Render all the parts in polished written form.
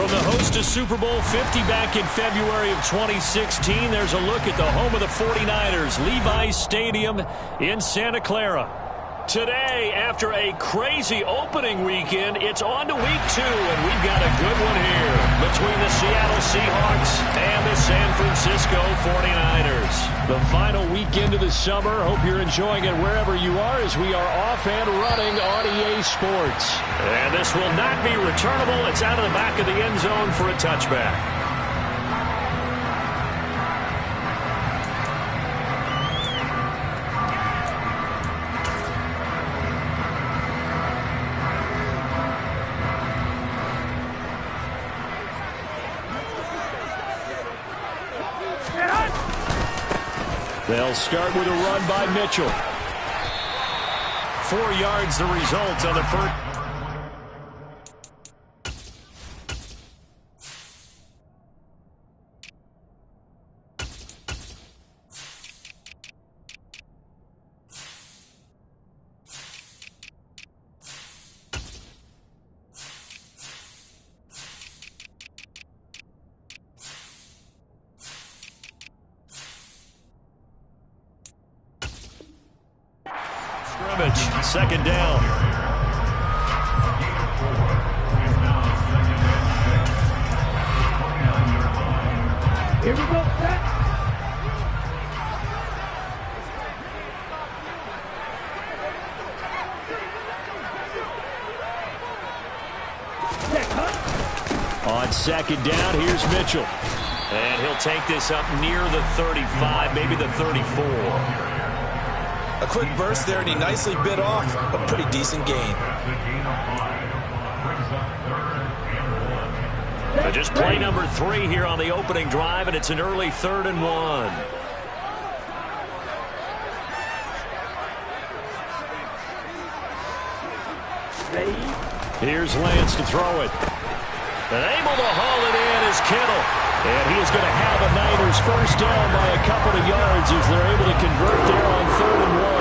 From the host of Super Bowl 50 back in February of 2016, there's a look at the home of the 49ers, Levi's Stadium in Santa Clara. Today, after a crazy opening weekend, it's on to week 2, and we've got a good one here between the Seattle Seahawks and the San Francisco 49ers. The final weekend of the summer. Hope you're enjoying it wherever you are as we are off and running on EA Sports. And this will not be returnable. It's out of the back of the end zone for a touchback. They'll start with a run by Mitchell. 4 yards the result on the first. Second down. Here we go. On second down, here's Mitchell. And he'll take this up near the 35, maybe the 34. A quick burst there, and he nicely bit off a pretty decent gain. Just play number 3 here on the opening drive, and it's an early 3rd and 1. Here's Lance to throw it. And able to haul it in is Kittle. And he is going to have a Niners first down by a couple of yards as they're able to convert there on 3rd and 1.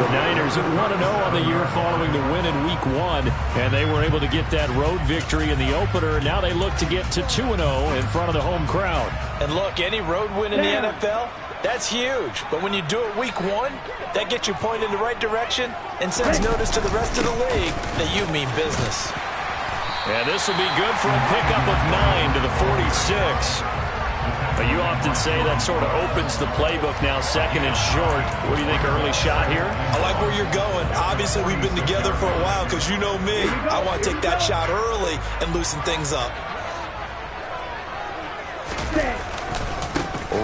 The Niners at 1-0 on the year following the win in Week 1, and they were able to get that road victory in the opener. Now they look to get to 2-0 in front of the home crowd. And look, any road win in the NFL, that's huge. But when you do it Week 1, that gets you pointed in the right direction and sends notice to the rest of the league that you mean business. And this will be good for a pickup of 9 to the 46. But you often say that sort of opens the playbook now, 2nd and short. What do you think, early shot here? I like where you're going. Obviously, we've been together for a while because you know me. I want to take that shot early and loosen things up.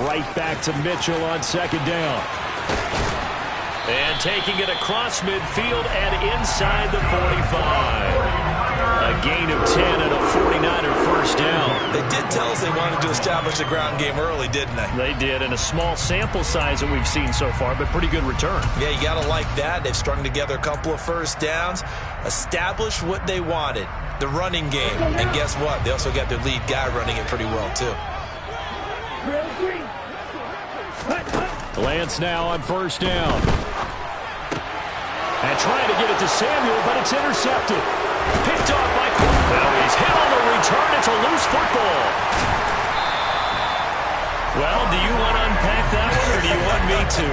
Right back to Mitchell on 2nd down. And taking it across midfield and inside the 45. A gain of 10 and a 49er first down. They did tell us they wanted to establish the ground game early, didn't they? They did, in a small sample size that we've seen so far, but pretty good return. Yeah, you got to like that. They've strung together a couple of first downs, established what they wanted, the running game. And guess what? They also got their lead guy running it pretty well, too. Lance now on first down. And trying to get it to Samuel, but it's intercepted. Picked off by Cooper. Well, he's hit on the return. It's a loose football. Well, do you want to unpack that one, or do you want me to?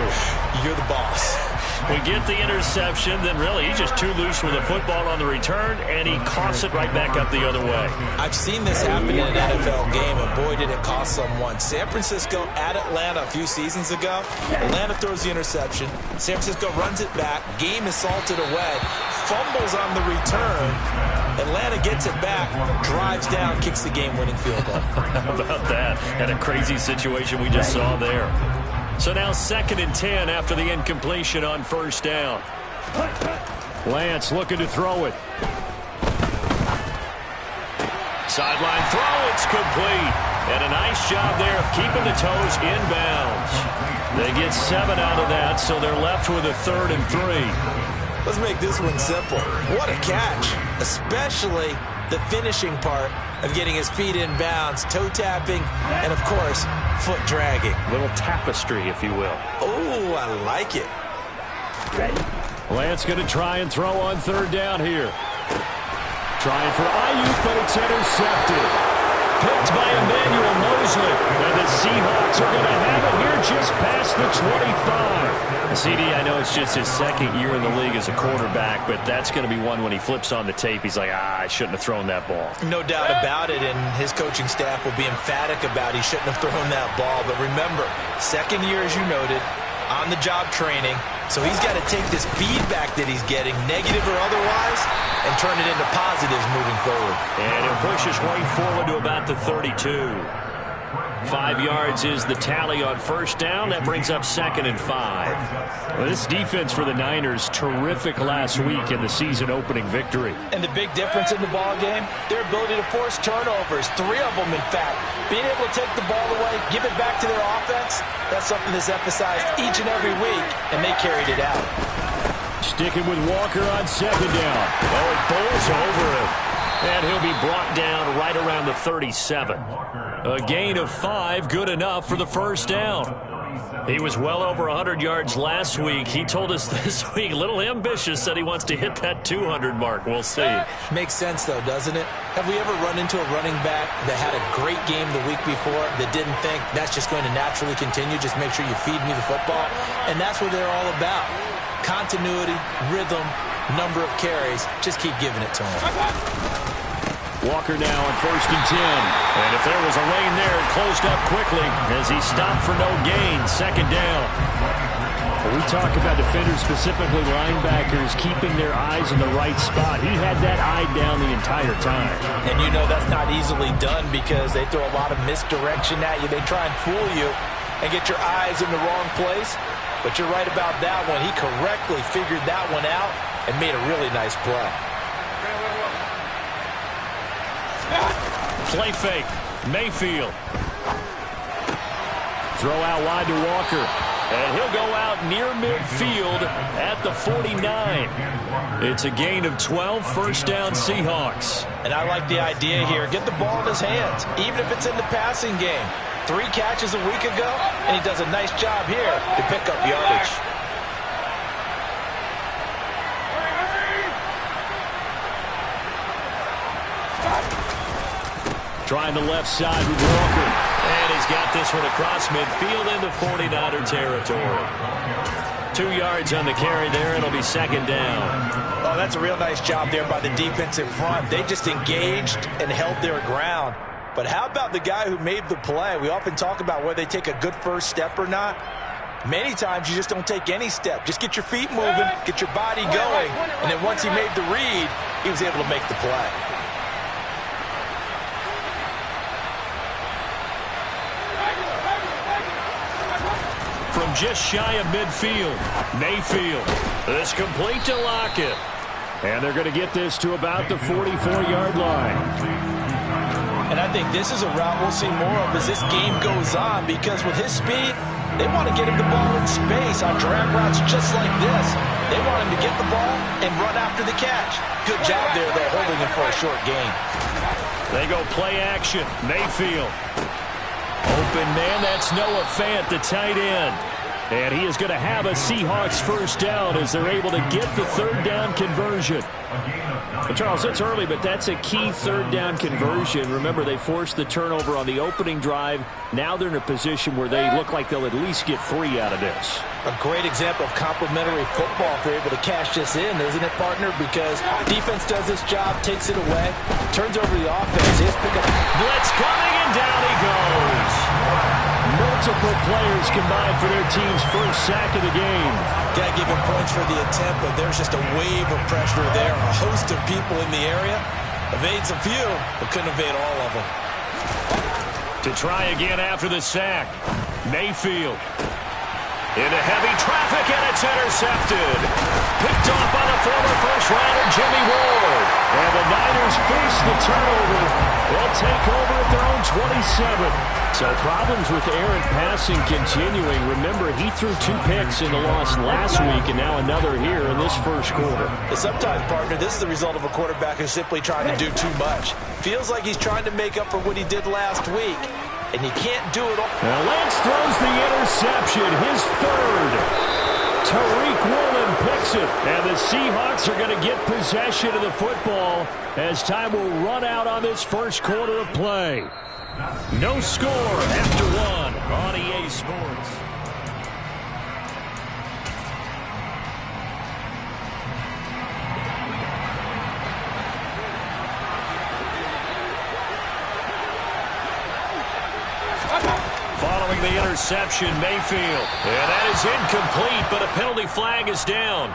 You're the boss. We get the interception, then really he's just too loose with the football on the return, and he coughs it right back up the other way. I've seen this happen in an NFL game, and boy, did it cost someone. San Francisco at Atlanta a few seasons ago. Atlanta throws the interception. San Francisco runs it back. Game is salted away. Fumbles on the return. Atlanta gets it back, drives down, kicks the game-winning field goal. How about that? And a crazy situation we just saw there. So now 2nd and 10 after the incompletion on first down. Lance looking to throw it. Sideline throw, it's complete. And a nice job there of keeping the toes inbounds. They get 7 out of that, so they're left with a 3rd and 3. Let's make this one simple. What a catch, especially the finishing part of getting his feet in bounds, toe tapping, and of course, foot dragging. A little tapestry, if you will. Oh, I like it. Ready? Lance going to try and throw on 3rd down here. Trying for Ayuk, but it's intercepted. Picked by Emmanuel Mosley. And the Seahawks are going to have it here just past the 25. CD, I know it's just his second year in the league as a quarterback, but that's going to be one when he flips on the tape. He's like, I shouldn't have thrown that ball. No doubt about it, and his coaching staff will be emphatic about he shouldn't have thrown that ball. But remember, second year, as you noted, on-the-job training. So he's got to take this feedback that he's getting, negative or otherwise, and turn it into positives moving forward. And it pushes right forward to about the 32. 5 yards is the tally on first down. That brings up 2nd and 5. Well, this defense for the Niners, terrific last week in the season-opening victory. And the big difference in the ball game, their ability to force turnovers, 3 of them, in fact. Being able to take the ball away, give it back to their offense, that's something that's emphasized each and every week, and they carried it out. Sticking with Walker on 2nd down. Oh, it bowls over him. And he'll be brought down right around the 37. A gain of 5, good enough for the first down. He was well over 100 yards last week. He told us this week, a little ambitious, said he wants to hit that 200 mark. We'll see. Makes sense, though, doesn't it? Have we ever run into a running back that had a great game the week before that didn't think that's just going to naturally continue? Just make sure you feed me the football. And that's what they're all about. Continuity, rhythm, number of carries. Just keep giving it to him. Walker now on 1st and 10. And if there was a lane there, it closed up quickly as he stopped for no gain. 2nd down. When we talk about defenders, specifically linebackers, keeping their eyes in the right spot. He had that eye down the entire time. And you know that's not easily done because they throw a lot of misdirection at you. They try and fool you and get your eyes in the wrong place. But you're right about that one. He correctly figured that one out and made a really nice play. Play fake. Mayfield. Throw out wide to Walker. And he'll go out near midfield at the 49. It's a gain of 12, first down Seahawks. And I like the idea here. Get the ball in his hands, even if it's in the passing game. 3 catches a week ago, and he does a nice job here to pick up yardage. Trying the left side with Walker. And he's got this one across midfield into 49er territory. 2 yards on the carry there. It'll be 2nd down. Oh, that's a real nice job there by the defensive front. They just engaged and held their ground. But how about the guy who made the play? We often talk about whether they take a good first step or not. Many times you just don't take any step. Just get your feet moving, get your body going, and then once he made the read, he was able to make the play. From just shy of midfield, Mayfield. This complete to Lockett. And they're going to get this to about the 44-yard line. And I think this is a route we'll see more of as this game goes on because with his speed, they want to get him the ball in space on drag routes just like this. They want him to get the ball and run after the catch. Good job there, though, holding him for a short gain. They go play action. Mayfield. Open man, that's Noah Fant, the tight end. And he is going to have a Seahawks first down as they're able to get the 3rd down conversion. Well, Charles, it's early, but that's a key 3rd down conversion. Remember, they forced the turnover on the opening drive. Now they're in a position where they look like they'll at least get 3 out of this. A great example of complementary football if they're able to cash this in, isn't it, partner? Because defense does this job, takes it away, turns over the offense. Here's pick up. Blitz coming, and down he goes. Multiple players combined for their team's first sack of the game. Got to give him points for the attempt, but there's just a wave of pressure there. A host of people in the area. Evades a few, but couldn't evade all of them. To try again after the sack. Mayfield. Into heavy traffic, and it's intercepted. Picked off by the former first-rounder Jimmy Ward. And the Niners force the turnover. They'll take over at their own 27. So problems with errant passing continuing. Remember, he threw 2 picks in the loss last week, and now another here in this first quarter. Sometimes, partner, this is the result of a quarterback who's simply trying to do too much. Feels like he's trying to make up for what he did last week, and he can't do it all. Now Lance throws the interception, his 3rd. Tariq Woolen picks it. And the Seahawks are going to get possession of the football as time will run out on this first quarter of play. No score after one on EA Sports. Following the interception, Mayfield. And that is incomplete, but a penalty flag is down.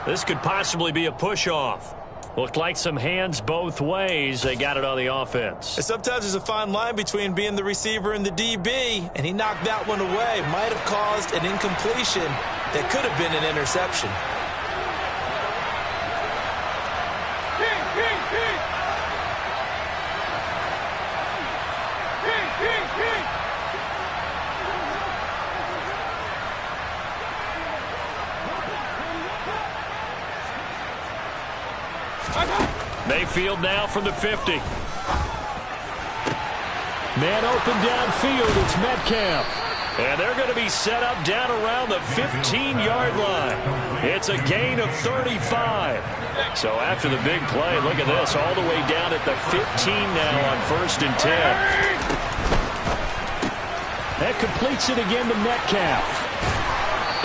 This could possibly be a push-off. Looked like some hands both ways. They got it on the offense. And sometimes there's a fine line between being the receiver and the DB, and he knocked that one away. Might have caused an incompletion that could have been an interception. Mayfield now from the 50. Man open downfield, it's Metcalf. And they're going to be set up down around the 15-yard line. It's a gain of 35. So after the big play, look at this, all the way down at the 15 now on 1st and 10. That completes it again to Metcalf.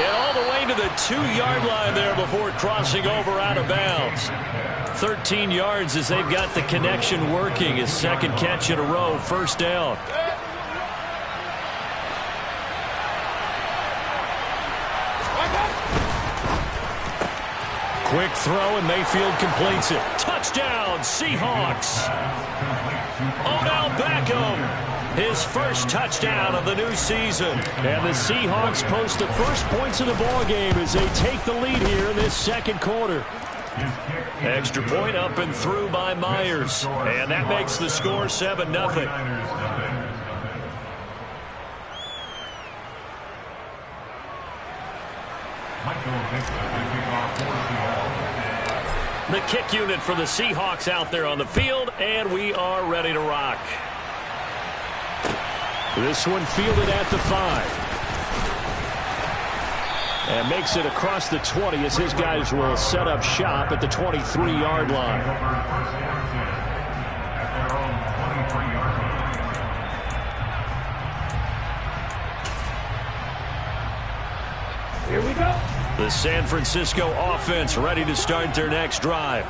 And all the way to the 2-yard line there before crossing over out of bounds. 13 yards as they've got the connection working. His second catch in a row, 1st down. Quick throw, and Mayfield completes it. Touchdown, Seahawks. Odell Beckham, his first touchdown of the new season. And the Seahawks post the first points of the ballgame as they take the lead here in this second quarter. Extra point up and through by Myers. And that makes the score 7-0. The kick unit for the Seahawks out there on the field, and we are ready to rock. This one fielded at the 5. And makes it across the 20 as his guys will set up shop at the 23-yard line. Here we go. The San Francisco offense ready to start their next drive.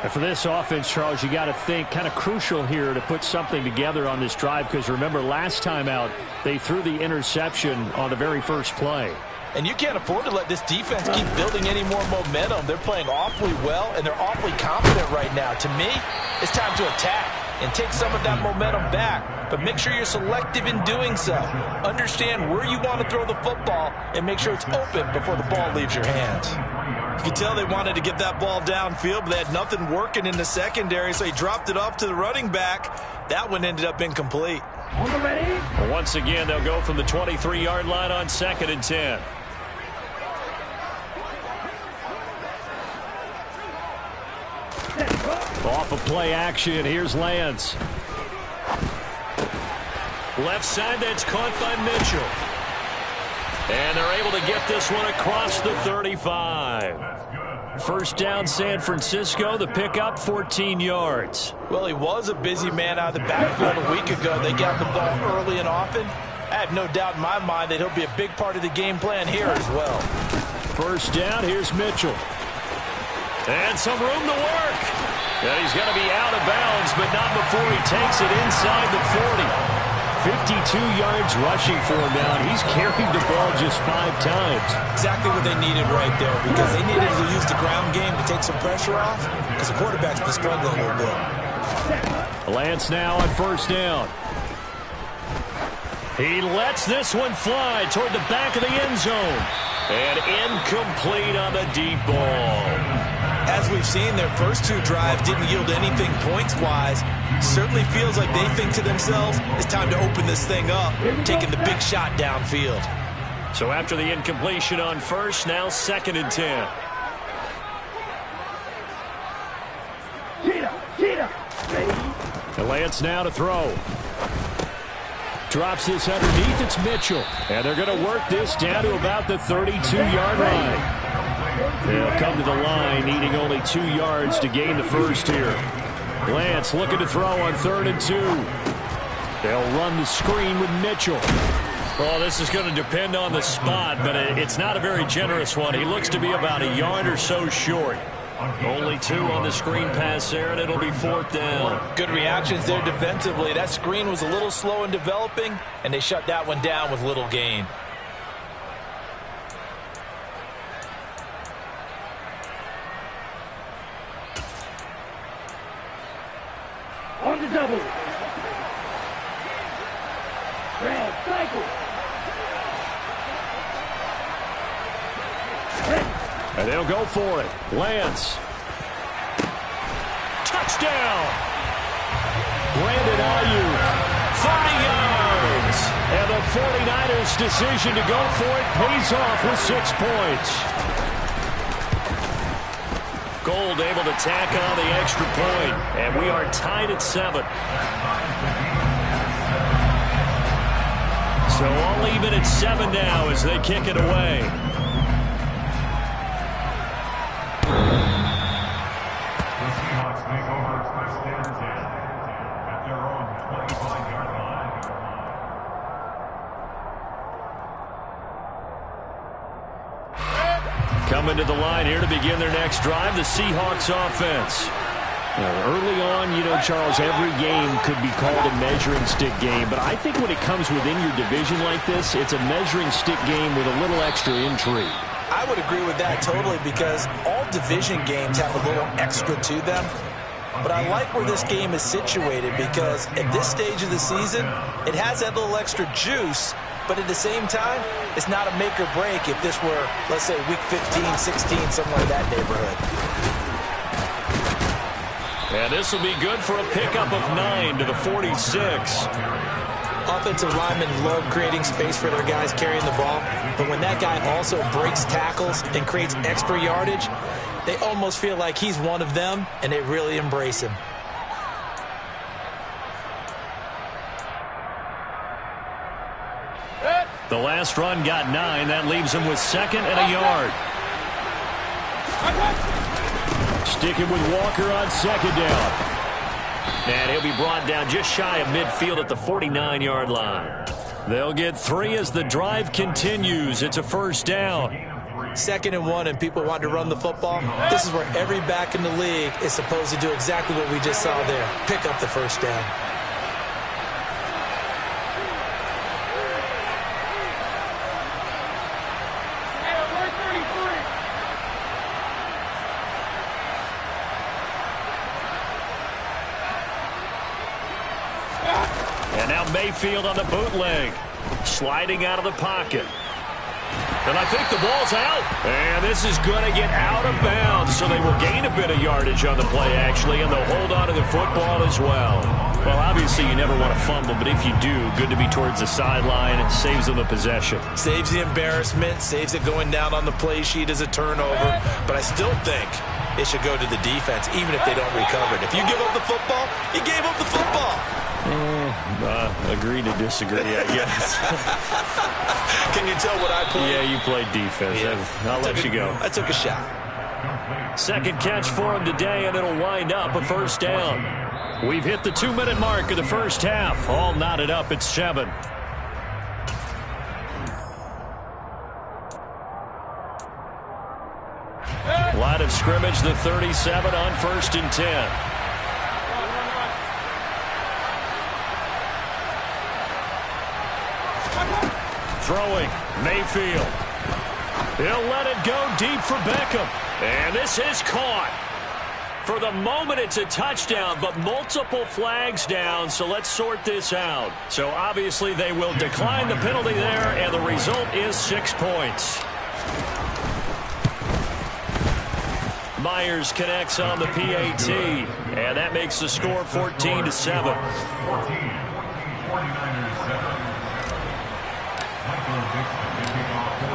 And for this offense, Charles, you got to think kind of crucial here to put something together on this drive, because remember last time out they threw the interception on the very first play. And you can't afford to let this defense keep building any more momentum. They're playing awfully well, and they're awfully confident right now. To me, it's time to attack and take some of that momentum back. But make sure you're selective in doing so. Understand where you want to throw the football and make sure it's open before the ball leaves your hands. You can tell they wanted to get that ball downfield, but they had nothing working in the secondary, so he dropped it off to the running back. That one ended up incomplete. Once again, they'll go from the 23-yard line on 2nd and 10. Off of play action, here's Lance. Left side, that's caught by Mitchell. And they're able to get this one across the 35. First down, San Francisco. The pickup, 14 yards. Well, he was a busy man out of the backfield a week ago. They got the ball early and often. I have no doubt in my mind that he'll be a big part of the game plan here as well. First down, here's Mitchell. And some room to work. And he's going to be out of bounds, but not before he takes it inside the 40. 52 yards rushing for him now. He's carried the ball just 5 times. Exactly what they needed right there, because they needed to use the ground game to take some pressure off, because the quarterback's been struggling a little bit. Lance now on first down. He lets this one fly toward the back of the end zone. And incomplete on the deep ball. As we've seen, their first 2 drives didn't yield anything points-wise. Certainly feels like they think to themselves, it's time to open this thing up, taking the big shot downfield. So after the incompletion on first, now 2nd and 10. And Lance now to throw. Drops this underneath, it's Mitchell. And they're going to work this down to about the 32-yard line. They'll come to the line, needing only 2 yards to gain the first here. Lance looking to throw on 3rd and 2. They'll run the screen with Mitchell. Oh, this is going to depend on the spot, but it's not a very generous one. He looks to be about a yard or so short. Only 2 on the screen pass there, and it'll be 4th down. Good reactions there defensively. That screen was a little slow in developing, and they shut that one down with little gain. On the double. Red cycle. And they'll go for it. Lance. Touchdown. Brandon Ayuk. 30 yards. And the 49ers' decision to go for it pays off with 6 points. Gold able to tack on the extra point. And we are tied at 7. So all even at 7 now as they kick it away. Coming to the line here to begin their next drive, the Seahawks offense. Early on, Charles, every game could be called a measuring stick game, but I think when it comes within your division like this, it's a measuring stick game with a little extra intrigue. I would agree with that totally because all division games have a little extra to them. But I like where this game is situated because at this stage of the season, it has that little extra juice. But at the same time, it's not a make or break if this were, let's say, week 15, 16, somewhere in that neighborhood. And this will be good for a pickup of 9 to the 46. Offensive linemen love creating space for their guys carrying the ball. But when that guy also breaks tackles and creates extra yardage, they almost feel like he's one of them, and they really embrace him. The last run got 9. That leaves him with 2nd and a yard. Sticking with Walker on 2nd down. And he'll be brought down just shy of midfield at the 49-yard line. They'll get 3 as the drive continues. It's a 1st down. 2nd and 1, and people want to run the football. This is where every back in the league is supposed to do exactly what we just saw there. Pick up the 1st down. Mayfield on the bootleg. Sliding out of the pocket. And I think the ball's out. And this is going to get out of bounds, so they will gain a bit of yardage on the play, actually, and they'll hold on to the football as well. Well, obviously, you never want to fumble, but if you do, good to be towards the sideline. It saves them the possession. Saves the embarrassment, saves it going down on the play sheet as a turnover. But I still think it should go to the defense, even if they don't recover it. If you give up the football, you gave up the football. Agree to disagree, I guess. Can you tell what I played? Yeah, you played defense. Yeah. I'll let you go. I took a shot. 2nd catch for him today, and it'll wind up a 1st down. We've hit the 2-minute mark of the 1st half. All knotted up at 7. Line of scrimmage, the 37 on 1st and 10. Throwing, Mayfield. He'll let it go deep for Beckham. And this is caught. For the moment, it's a touchdown, but multiple flags down, so let's sort this out. So obviously they will decline the penalty there, and the result is 6 points. Myers connects on the PAT, and that makes the score 14-7.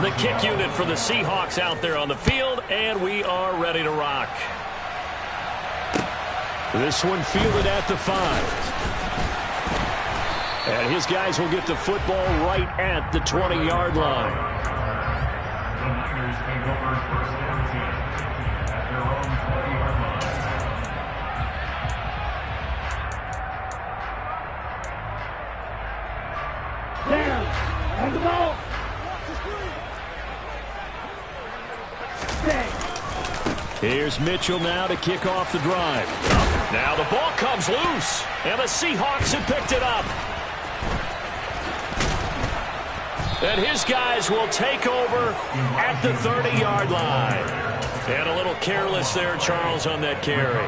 The kick unit for the Seahawks out there on the field, and we are ready to rock. This one fielded at the 5. And his guys will get the football right at the 20-yard line. On the ball. Stay. Here's Mitchell now to kick off the drive. Now the ball comes loose, and the Seahawks have picked it up. And his guys will take over at the 30-yard line. And a little careless there, Charles, on that carry.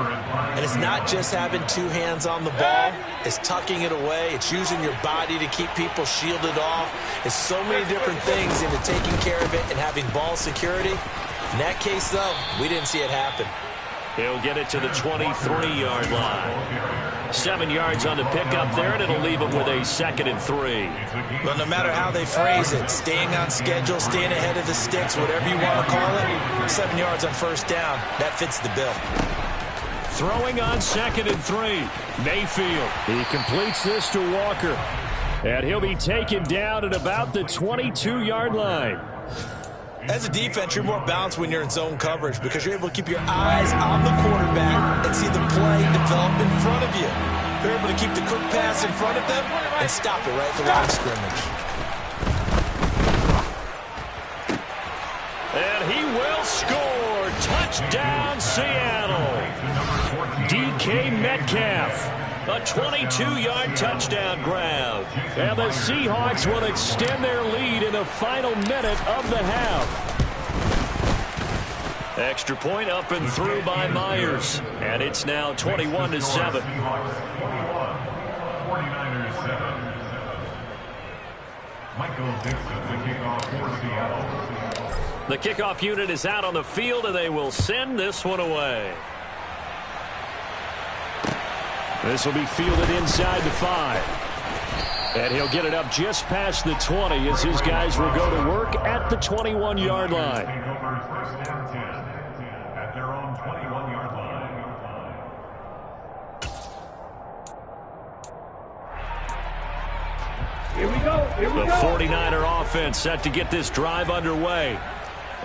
And it's not just having two hands on the ball. It's tucking it away. It's using your body to keep people shielded off. It's so many different things into taking care of it and having ball security. In that case, though, we didn't see it happen. He'll get it to the 23-yard line. 7 yards on the pickup there, and it'll leave him with a 2nd and 3. Well, no matter how they phrase it, staying on schedule, staying ahead of the sticks, whatever you want to call it, 7 yards on first down, that fits the bill. Throwing on 2nd and 3. Mayfield. He completes this to Walker. And he'll be taken down at about the 22-yard line. As a defense, you're more balanced when you're in zone coverage because you're able to keep your eyes on the quarterback and see the play develop in front of you. You're able to keep the quick pass in front of them and stop it right at the line of scrimmage. And he will score. Touchdown, Seattle. DK Metcalf. A 22-yard touchdown grab. And the Seahawks will extend their lead in the final minute of the half. Extra point up and through by Myers. And it's now 21-7. 49ers 7. Michael Dixon, the kickoff for Seattle. The kickoff unit is out on the field, and they will send this one away. This will be fielded inside the 5. And he'll get it up just past the 20 as his guys will go to work at the 21-yard line. First down 10 at their own 21-yard line. Here we go. Here we The go. 49er offense set to get this drive underway.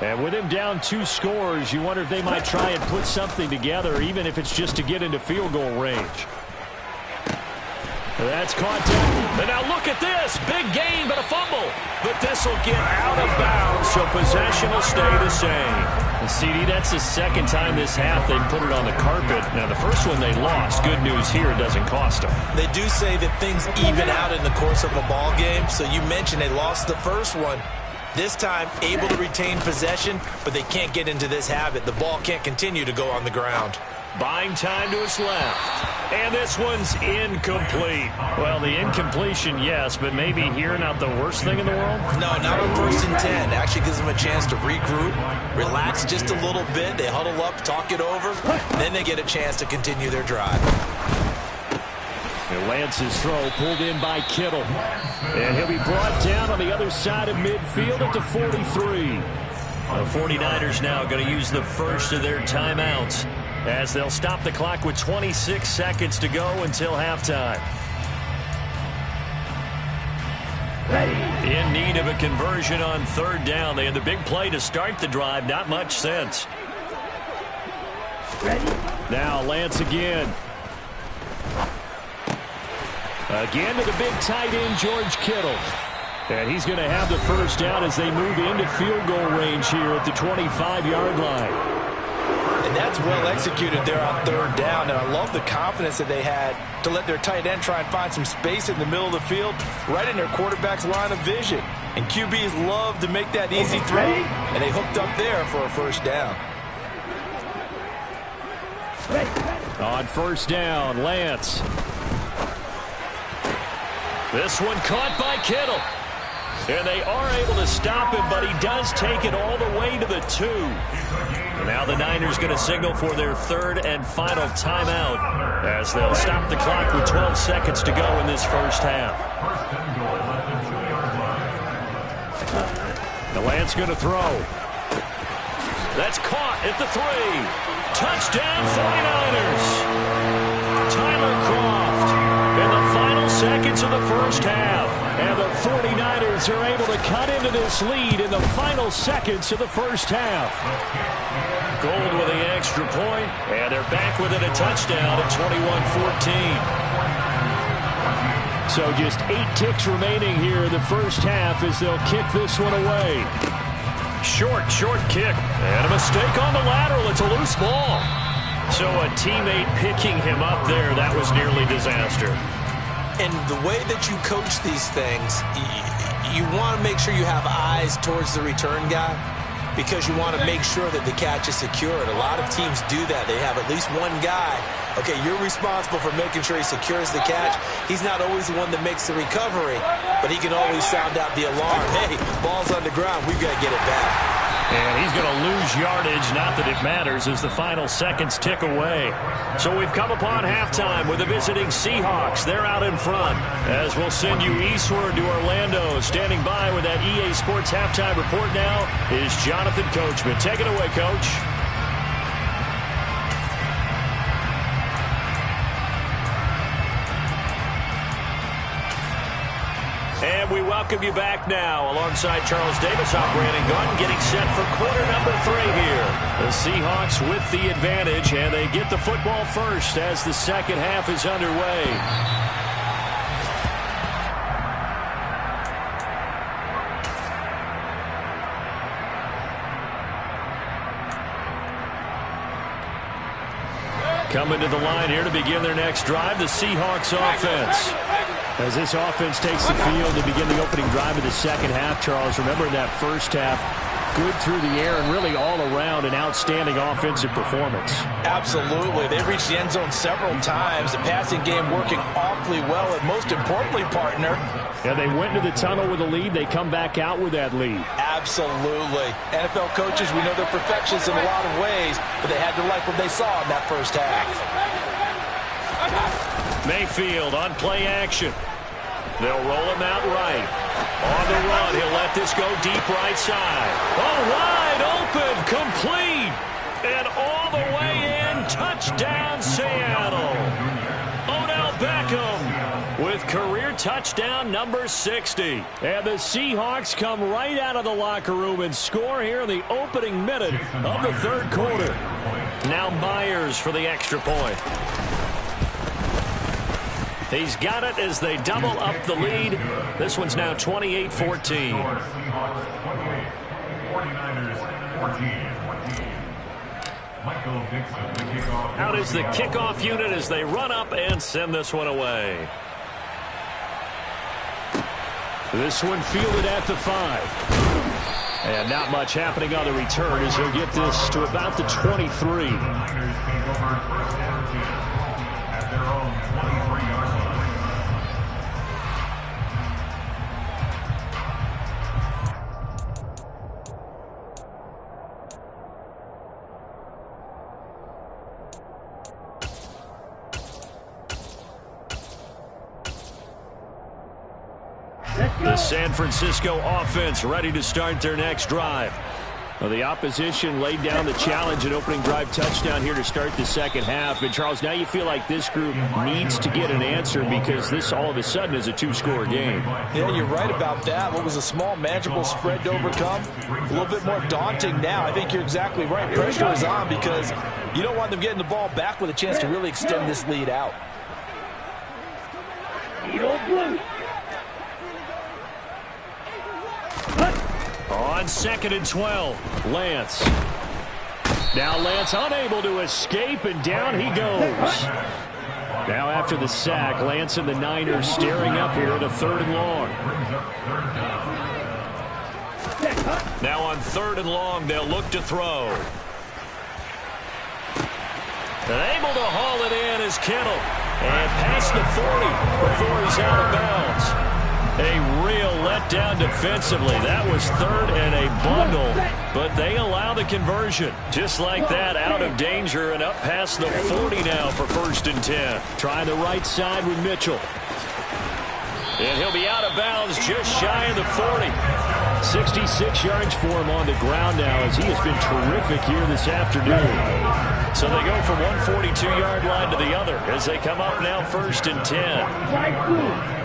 And with him down 2 scores, you wonder if they might try and put something together, even if it's just to get into field goal range. That's caught down. And now look at this. Big gain, but a fumble. But this will get out of bounds, so possession will stay the same. And CD, that's the second time this half they've put it on the carpet. Now, the first one they lost. Good news here, it doesn't cost them. They do say that things even out in the course of a ball game. So you mentioned they lost the first one. This time, able to retain possession, but they can't get into this habit. The ball can't continue to go on the ground. Buying time to his left. And this one's incomplete. Well, the incompletion, yes, but maybe here not the worst thing in the world? No, not on 1st and 10. Actually gives them a chance to regroup, relax just a little bit. They huddle up, talk it over, then they get a chance to continue their drive. And Lance's throw pulled in by Kittle. And he'll be brought down on the other side of midfield at the 43. The 49ers now going to use the first of their timeouts as they'll stop the clock with 26 seconds to go until halftime. In need of a conversion on 3rd down. They had the big play to start the drive. Not much sense. Now Lance again. Again to the big tight end, George Kittle. And he's going to have the first down as they move into field goal range here at the 25-yard line. And that's well executed there on 3rd down. And I love the confidence that they had to let their tight end try and find some space in the middle of the field, right in their quarterback's line of vision. And QBs love to make that easy throw, and they hooked up there for a first down. On 1st down, Lance. This one caught by Kittle. And they are able to stop him, but he does take it all the way to the 2. And now the Niners going to signal for their 3rd and final timeout as they'll stop the clock with 12 seconds to go in this first half. The Lance going to throw. That's caught at the 3. Touchdown 49ers. Tyler Kroft in the final seconds of the first half. And the 49ers are able to cut into this lead in the final seconds of the first half. Gold with the extra point, and they're back within a touchdown at 21-14. So just 8 ticks remaining here in the first half as they'll kick this one away. Short kick. And a mistake on the lateral. It's a loose ball. So a teammate picking him up there, that was nearly disaster. And the way that you coach these things, you want to make sure you have eyes towards the return guy because you want to make sure that the catch is secured. A lot of teams do that. They have at least one guy. Okay, you're responsible for making sure he secures the catch. He's not always the one that makes the recovery, but he can always sound out the alarm. Hey, ball's on the ground. We've got to get it back. And he's going to lose yardage. Not that it matters as the final seconds tick away. So we've come upon halftime with the visiting Seahawks. They're out in front. As we'll send you eastward to Orlando. Standing by with that EA Sports halftime report now is Jonathan Coachman. Take it away, Coach. And we welcome you back now. Alongside Charles Davis, I'm Brandon Gunn, getting set for quarter number 3 here. The Seahawks with the advantage, and they get the football first as the second half is underway. Coming to the line here to begin their next drive, the Seahawks offense. As this offense takes the field to begin the opening drive of the second half, Charles, remember in that first half, good through the air and really all around an outstanding offensive performance. Absolutely. They reached the end zone several times. The passing game working awfully well, and most importantly, partner. Yeah, they went into the tunnel with a lead. They come back out with that lead. Absolutely. NFL coaches, we know they're perfectionists in a lot of ways, but they had to like what they saw in that first half. Mayfield on play action. They'll roll him out right. On the run, he'll let this go deep right side. Oh, wide open, complete. And all the way in, touchdown Seattle. Odell Beckham with career touchdown number 60. And the Seahawks come right out of the locker room and score here in the opening minute of the third quarter. Now Myers for the extra point. He's got it as they double up the lead. This one's now 28-14. Out is the kickoff unit as they run up and send this one away. This one fielded at the 5. And not much happening on the return as he'll get this to about the 23. The San Francisco offense ready to start their next drive. Well, the opposition laid down the challenge and opening drive touchdown here to start the second half. And, Charles, now you feel like this group needs to get an answer because this all of a sudden is a 2-score game. Yeah, you're right about that. What was a small, manageable spread to overcome, a little bit more daunting now. I think you're exactly right. Pressure is on because you don't want them getting the ball back with a chance to really extend this lead out. On 2nd and 12, Lance. Now Lance unable to escape, and down he goes. Now after the sack, Lance and the Niners staring up here at a 3rd and long. Now on 3rd and long, they'll look to throw. And able to haul it in is Kittle. And past the 40 before he's out of bounds. A real letdown defensively. That was 3rd and a bundle, but they allow the conversion. Just like that, out of danger and up past the 40 now for 1st and 10. Trying the right side with Mitchell. And he'll be out of bounds just shy of the 40. 66 yards for him on the ground now as he has been terrific here this afternoon. So they go from one 42-yard line to the other as they come up now 1st and 10.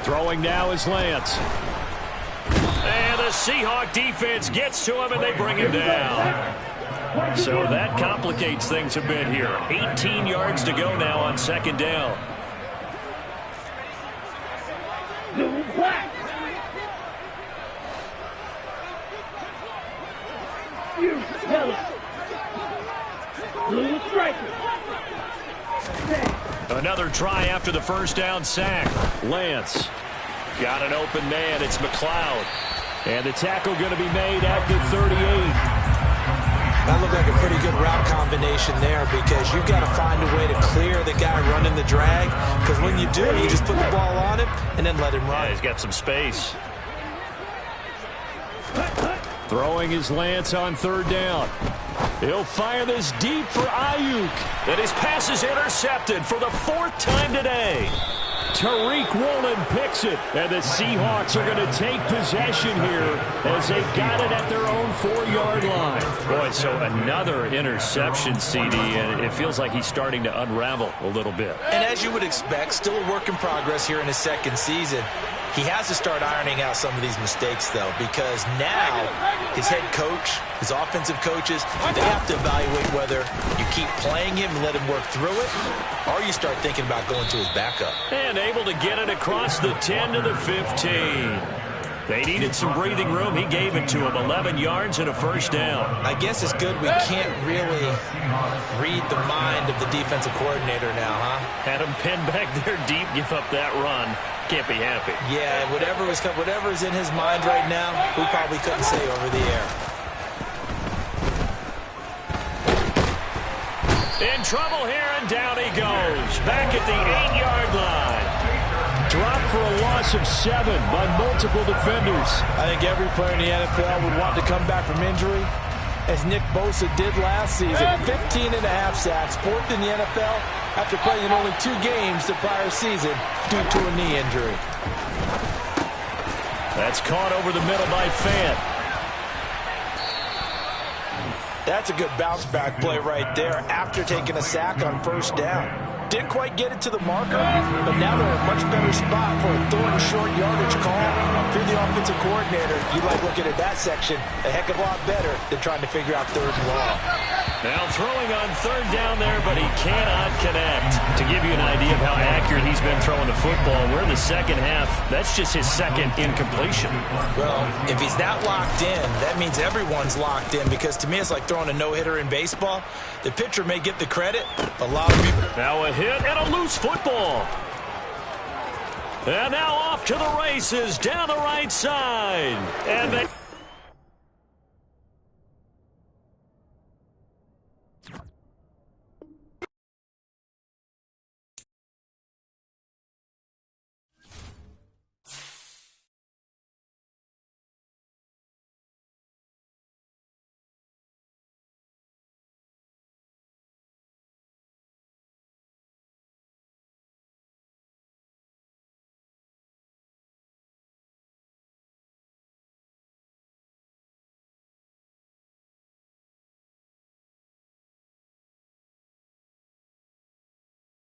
Throwing now is Lance. And the Seahawk defense gets to him and they bring him down. So that complicates things a bit here. 18 yards to go now on 2nd down. to a striker. Another try after the first down sack. Lance got an open man. It's McLeod. And the tackle going to be made at the 38. That looked like a pretty good route combination there because you've got to find a way to clear the guy running the drag. Because when you do, you just put the ball on him and then let him run. Yeah, he's got some space. Throwing his Lance on third down. He'll fire this deep for Ayuk. And his pass is intercepted for the fourth time today. Tariq Woolen picks it. And the Seahawks are going to take possession here as they've got it at their own 4-yard line. Boy, so another interception, CD, and it feels like he's starting to unravel a little bit. And as you would expect, still a work in progress here in his second season. He has to start ironing out some of these mistakes, though, because now his head coach, his offensive coaches, they have to evaluate whether you keep playing him and let him work through it, or you start thinking about going to his backup. And able to get it across the 10 to the 15. They needed some breathing room. He gave it to him. 11 yards and a first down. I guess it's good we can't really read the mind of the defensive coordinator now, huh? Had him pinned back there deep, give up that run. Can't be happy. Yeah, whatever's in his mind right now, we probably couldn't say over the air. In trouble here, and down he goes. Back at the 8-yard line. Dropped for a loss of 7 by multiple defenders. I think every player in the NFL would want to come back from injury, as Nick Bosa did last season. 15.5 sacks, fourth in the NFL, after playing in only 2 games the prior season due to a knee injury. That's caught over the middle by Fant. That's a good bounce-back play right there after taking a sack on first down. Didn't quite get it to the marker, but now they're in a much better spot for a third and short yardage call. If you're the offensive coordinator, you like looking at that section a heck of a lot better than trying to figure out third and long. Now throwing on third down there, but he cannot connect. To give you an idea of how accurate he's been throwing the football, we're in the second half. That's just his second incompletion. Well, if he's that locked in, that means everyone's locked in, because to me it's like throwing a no-hitter in baseball. The pitcher may get the credit. A lot of people... Now a hit and a loose football. And now off to the races down the right side. And they...